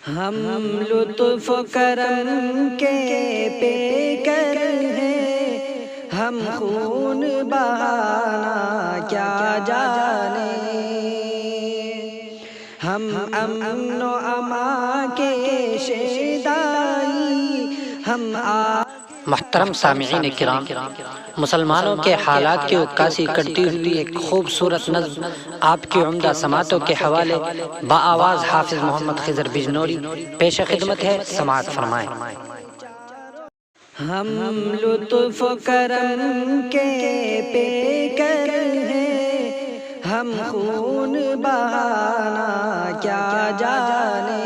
ہم لطف کرم کے پیکر ہیں، ہم خون بہانا کیا جانے، ہم امن و امان کے شیدائی، ہم محترم سامعین کرام، مسلمانوں کے حالات کی عکاسی کرتی ہوئی ایک خوبصورت نظم آپ کی عمدہ سماعتوں کے حوالے بآواز حافظ محمد خضر بجنوری پیش خدمت ہے، سماعت فرمائیں۔ ہم لطف کرم کے پیکر ہیں، ہم خون بہانا کیا جانے،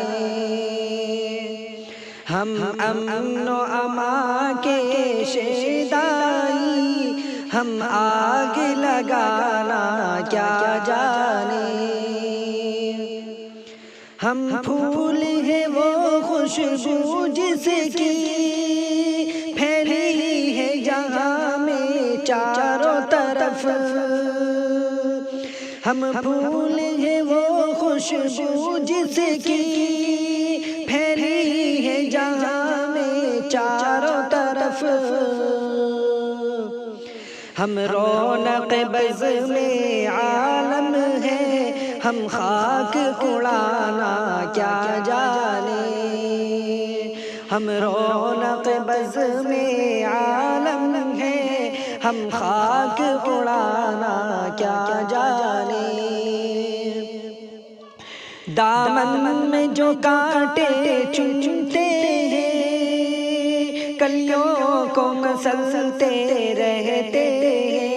ہم امن و امان کے شیدائی، ہم آگ لگانا کیا جانے، ہم پھول ہیں وہ خوشبو جس کی پھیلی ہے جہاں میں چاروں طرف، ہم پھول ہیں وہ خوشبو جس کی پھیلی ہے جہاں میں چاروں طرف، ہم رونق بزم عالم ہے، ہم خاک اڑانا کیا جانے، ہم رونق بزم عالم ہے، ہم خاک اڑانا کیا جانے، دامن میں جو کانٹے چنتے ہیں کلیوں کو مسلتے رہتے ہیں،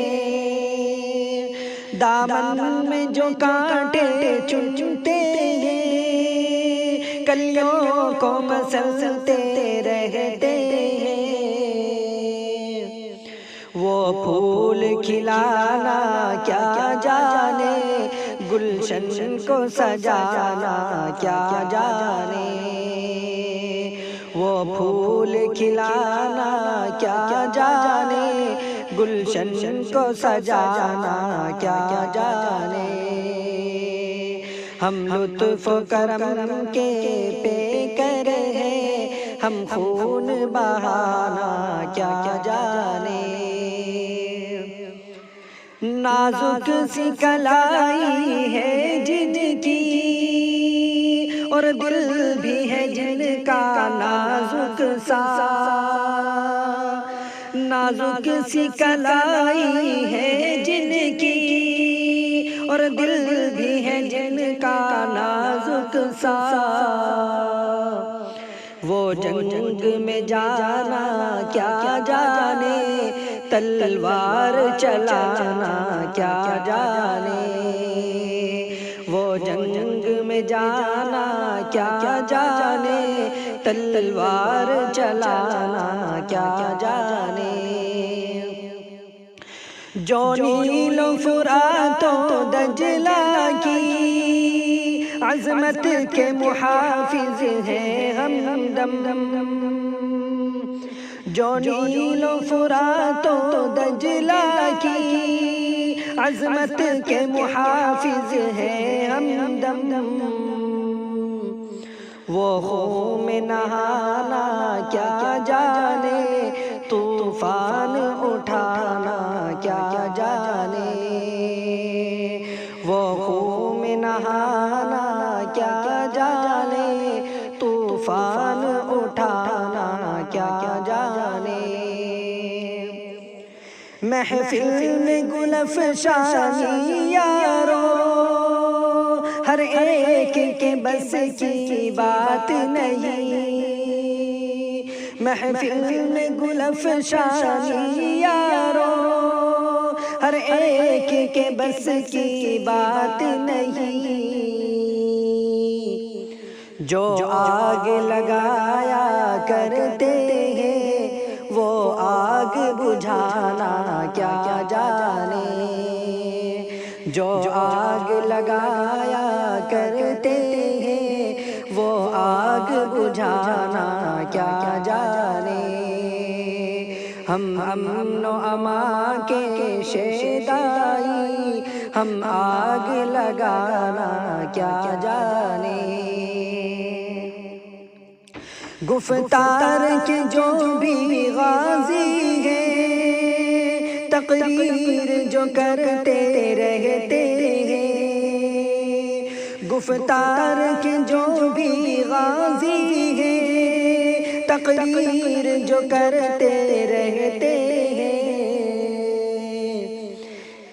دامن میں جو کانٹے چنتے ہیں کلیوں کو مسلتے رہتے ہیں، وہ پھول کھلانا کیا جانے، گلشن کو سجانا کیا جانے، وہ پھول کھلانا کیا جانے، گلشن کو سجانا کیا جانے، ہم لطف کرم کے پیکر ہیں، ہم خون بہانا کیا جانے، نازک سی کلائی ہے جن کی اور دل بھی ہے جن کا نازک سا، نازک سی کلائی ہے جن کی اور دل بھی ہے جن کا نازک سا، وہ جنگ میں جانا کیا جانے، تلوار چلانا کیا جانے، وہ جنگ میں جانا کیا جانے، تلوار چلانا کیا جانے، جو نیل و فرات و دجلہ کی عظمت کے محافظ ہیں ہمدم، جو نیل و فرات و دجلہ کی عظمت کے محافظ ہیں ہمدم، وہ خون میں نہانا کیا جانے، طوفان اٹھانا کیا جانے، وہ خون میں نہانا کیا جانے، طوفان اٹھانا کیا جانے، محفل میں گل افشانی یارو ہر ایک کے بس کی بات نہیں، محفل میں گل افشانی یارو ہر ایک کے بس کی بات نہیں، جو آگ لگایا کرتے ہیں وہ آگ بجھانا کیا جانے، جو آگ لگایا کرتے ہیں وہ آگ بجھانا کیا جانے، ہم امن و امان کے شیدائی، ہم آگ لگانا کیا جانے۔ گفتار کے جو بھی غازی ہیں، تقریر جو کرتے رہتے ہیں، گفتار کے جو بھی غازی ہیں، تقریر جو کرتے رہتے ہیں،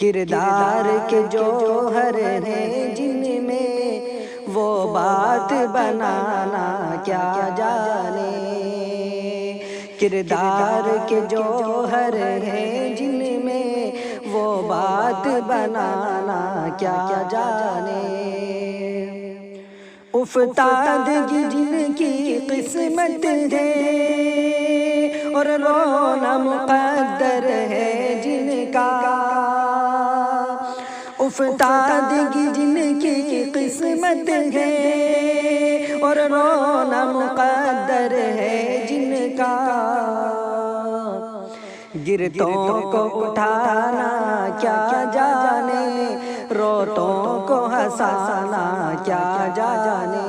کردار کے جوہر ہیں جن میں وہ بات بنانا کیا جانے، کردار کے جوہر ہیں جن میں وہ بات بنانا کیا جانے، افتادگی جن کی قسمت ہے اور رونا مقدر ہے جن کا، افتادگی جن کی قسمت ہے اور رونا مقدر ہے جن کا، گرتوں کو اٹھانا کیا جانے، روتوں کو ہنسانا کیا جانے،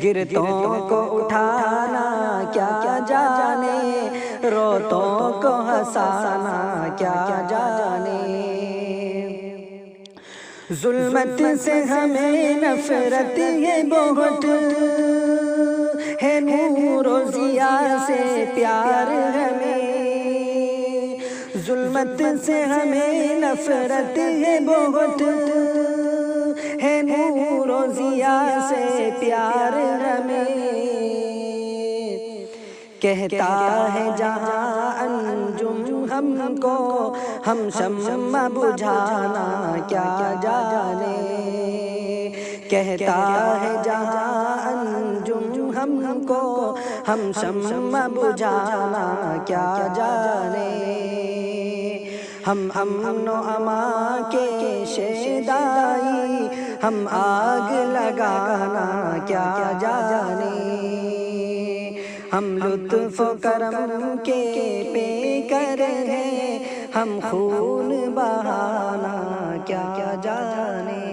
گرتوں کو اٹھانا کیا جانے، روتوں کو ہنسانا کیا جانے، ظلمت سے ہمیں نفرت ہے بہت، ہے نور و ضیا سے پیار ہمیں، ظلمت سے ہمیں نفرت ہے بہت، ہے نور و ضیا سے پیار ہمیں، کہتا ہے جہاں انجم ہم کو، ہم شمع بجھانا کیا جانے، کہتا ہے جہاں انجم ہم کو، ہم شمع بجھانا کیا جانے، ہم امن و امان کے شیدائی، ہم آگ لگانا کیا جانے، ہم لطف و کرم کے پیکر ہیں، ہم خون بہانا کیا جانے۔